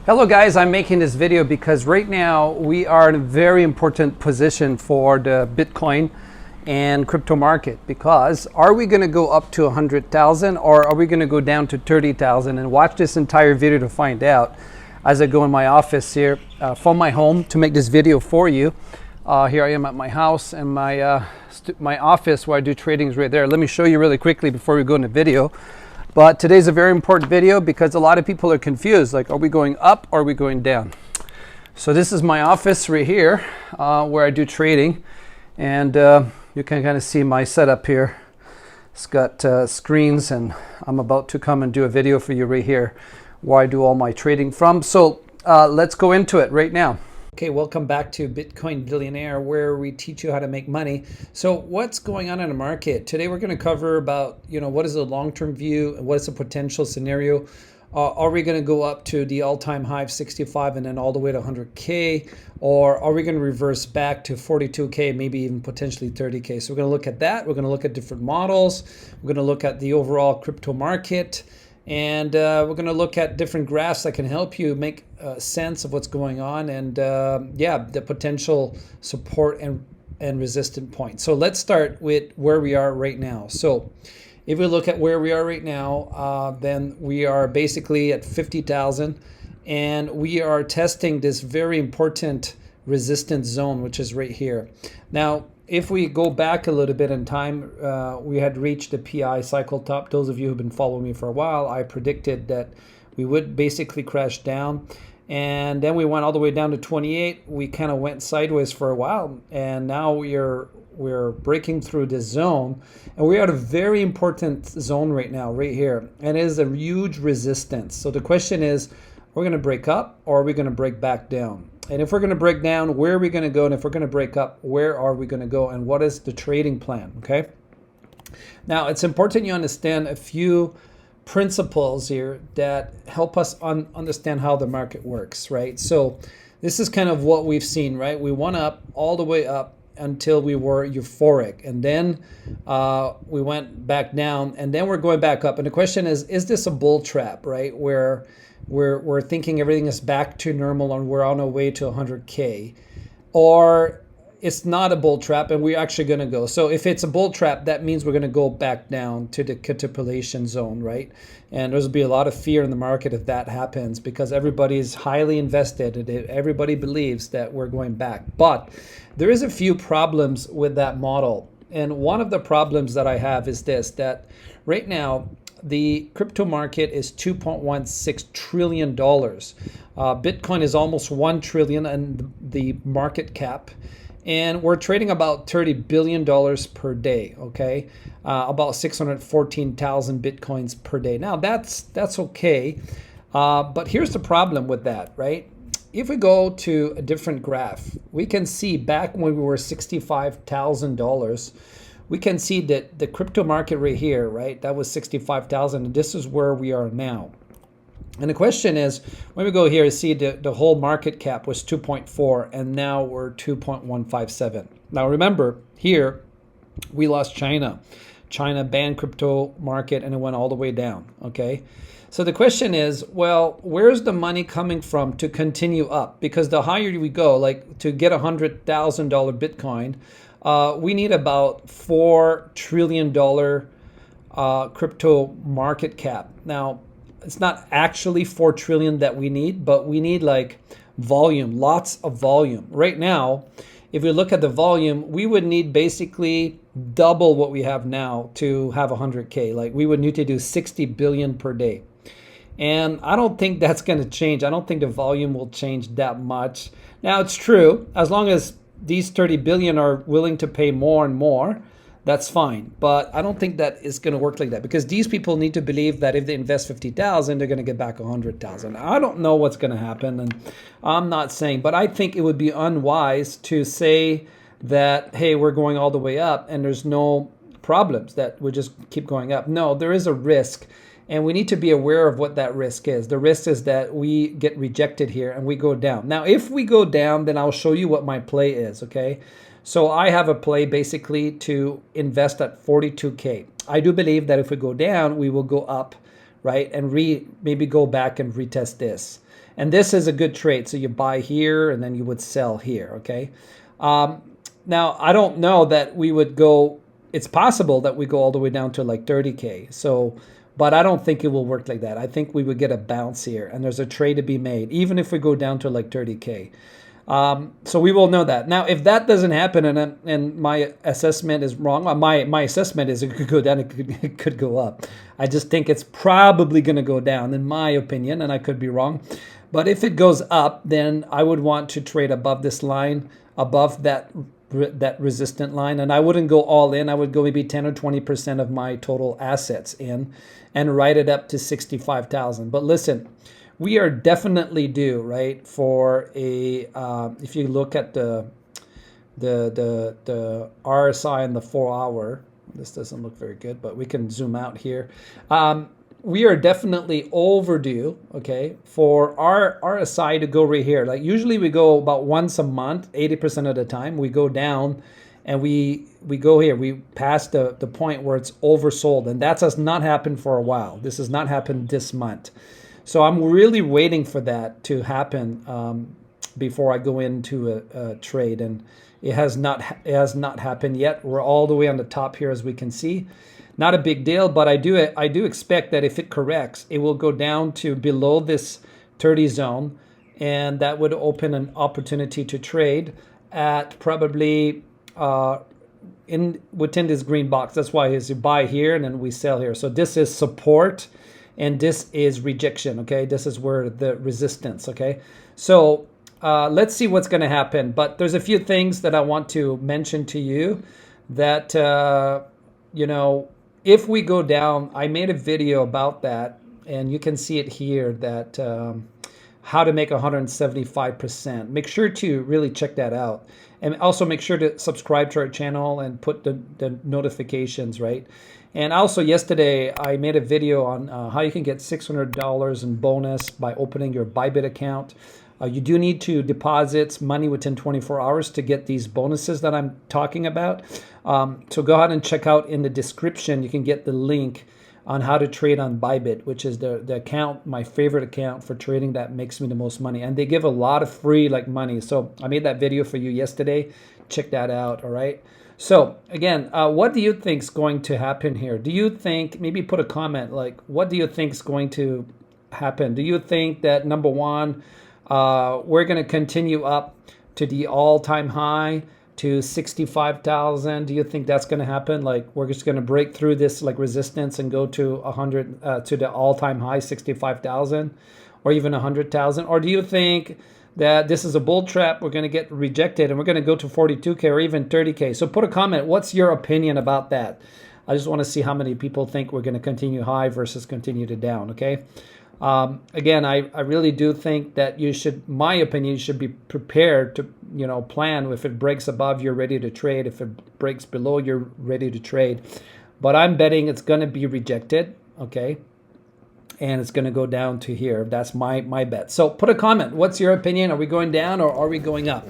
Hello guys, I'm making this video because right now we are in a very important position for the Bitcoin and crypto market, because are we going to go up to 100,000 or are we going to go down to 30,000? And watch this entire video to find out as I go in my office here from my home to make this video for you. Here I am at my house, and my office where I do trading is right there. Let me show you really quickly before we go into video. But today's a very important video because a lot of people are confused, like, are we going up or are we going down? So this is my office right here where I do trading, and you can kind of see my setup here. It's got screens, and I'm about to come and do a video for you right here where I do all my trading from. So let's go into it right now. Okay, welcome back to Bitcoin Billionaire, where we teach you how to make money. So what's going on in the market? Today we're going to cover about, what is the long-term view and what is the potential scenario. Are we going to go up to the all-time high of 65 and then all the way to 100K? Or are we going to reverse back to 42K, maybe even potentially 30K? So we're going to look at that. We're going to look at different models. We're going to look at the overall crypto market. And we're going to look at different graphs that can help you make sense of what's going on, and the potential support and resistant points. So let's start with where we are right now. So if we look at where we are right now, then we are basically at 50,000, and we are testing this very important resistance zone, which is right here. Now, if we go back a little bit in time, we had reached the PI cycle top. Those of you who've been following me for a while, I predicted that we would basically crash down. And then we went all the way down to 28. We kind of went sideways for a while. And now we're breaking through this zone. And we're at a very important zone right now, right here. And it is a huge resistance. So the question is, are we going to break up or are we going to break back down? And if we're going to break down, where are we going to go? And if we're going to break up, where are we going to go? And what is the trading plan? Okay. Now, it's important you understand a few principles here that help us understand how the market works, right? So this is kind of what we've seen, right? We went up all the way up until we were euphoric. And then we went back down, and then we're going back up. And the question is this a bull trap, right? Where we're thinking everything is back to normal and we're on our way to 100K, or it's not a bull trap and we're actually going to go. So if it's a bull trap, that means we're going to go back down to the capitulation zone, right? And there's be a lot of fear in the market if that happens, because everybody's highly invested. Everybody believes that we're going back. But there is a few problems with that model. And one of the problems that I have is this, that right now, the crypto market is $2.16 trillion. Bitcoin is almost 1 trillion and the market cap. And we're trading about $30 billion per day, okay? About 614,000 Bitcoins per day. Now, that's okay. But here's the problem with that, right? If we go to a different graph, we can see back when we were $65,000, we can see that the crypto market right here, right, that was 65,000, and this is where we are now. And the question is, when we go here, see the whole market cap was 2.4, and now we're 2.157. Now remember, here we lost China. China banned crypto market and it went all the way down, okay? So the question is, well, where's the money coming from to continue up? Because the higher we go, like to get $100,000 Bitcoin, we need about $4 trillion crypto market cap. Now, it's not actually 4 trillion that we need, but we need like volume, lots of volume. Right now, if we look at the volume, we would need basically double what we have now to have 100K. Like we would need to do 60 billion per day. And I don't think that's going to change. I don't think the volume will change that much. Now, it's true, as long as these 30 billion are willing to pay more and more, that's fine. But I don't think that is going to work like that, because these people need to believe that if they invest 50,000, they're going to get back 100,000. I don't know what's going to happen, and I'm not saying, but I think it would be unwise to say that, hey, we're going all the way up and there's no problems, that we just keep going up. No, there is a risk. And we need to be aware of what that risk is. The risk is that we get rejected here and we go down. Now, if we go down, then I'll show you what my play is, okay? So I have a play basically to invest at 42K. I do believe that if we go down, we will go up, right? And maybe go back and retest this. And this is a good trade. So you buy here and then you would sell here, okay? Now, I don't know that we would go, it's possible that we go all the way down to like 30K. So, but I don't think it will work like that. I think we would get a bounce here and there's a trade to be made, even if we go down to like 30K. So we will know that. Now, if that doesn't happen and my assessment is wrong, my assessment is it could go down, it could go up. I just think it's probably going to go down, in my opinion, and I could be wrong. But if it goes up, then I would want to trade above this line, above that resistant line, and I wouldn't go all in. I would go maybe 10 or 20% of my total assets in and write it up to 65,000. But listen, we are definitely due, right, for a if you look at the RSI in the 4 hour, this doesn't look very good, but we can zoom out here. We are definitely overdue, okay, for our RSI to go right here. Like usually we go about once a month, 80% of the time. We go down and we go here. We pass the point where it's oversold, and that has not happened for a while. This has not happened this month. So I'm really waiting for that to happen before I go into a trade, and it has not happened yet. We're all the way on the top here, as we can see. Not a big deal, but I do expect that if it corrects, it will go down to below this 30 zone, and that would open an opportunity to trade at probably within this green box. That's why is you buy here and then we sell here. So this is support and this is rejection, okay? This is where the resistance, okay? So let's see what's going to happen. But there's a few things that I want to mention to you that, you know, if we go down, I made a video about that, and you can see it here, that how to make 175%. Make sure to really check that out. And also make sure to subscribe to our channel and put the notifications, right? And also yesterday, I made a video on how you can get $600 in bonus by opening your Bybit account. You do need to deposit money within 24 hours to get these bonuses that I'm talking about. So go ahead and check out in the description. You can get the link on how to trade on Bybit, which is the account, my favorite account for trading that makes me the most money. And they give a lot of free money. So I made that video for you yesterday. Check that out, all right? So again, what do you think is going to happen here? Do you think, maybe put a comment, like, what do you think is going to happen? Do you think that, number one, we're going to continue up to the all-time high to 65,000? Do you think that's going to happen? Like, we're just going to break through this resistance and go to 100 to the all-time high 65,000 or even 100,000? Or do you think that this is a bull trap, we're going to get rejected and we're going to go to 42K or even 30K? So put a comment. What's your opinion about that? I just want to see how many people think we're going to continue high versus continue to down, okay? Again, I really do think that you should, my opinion, you should be prepared to, plan. If it breaks above, you're ready to trade. If it breaks below, you're ready to trade. But I'm betting it's going to be rejected, okay? And it's going to go down to here. That's my bet. So put a comment. What's your opinion? Are we going down or are we going up?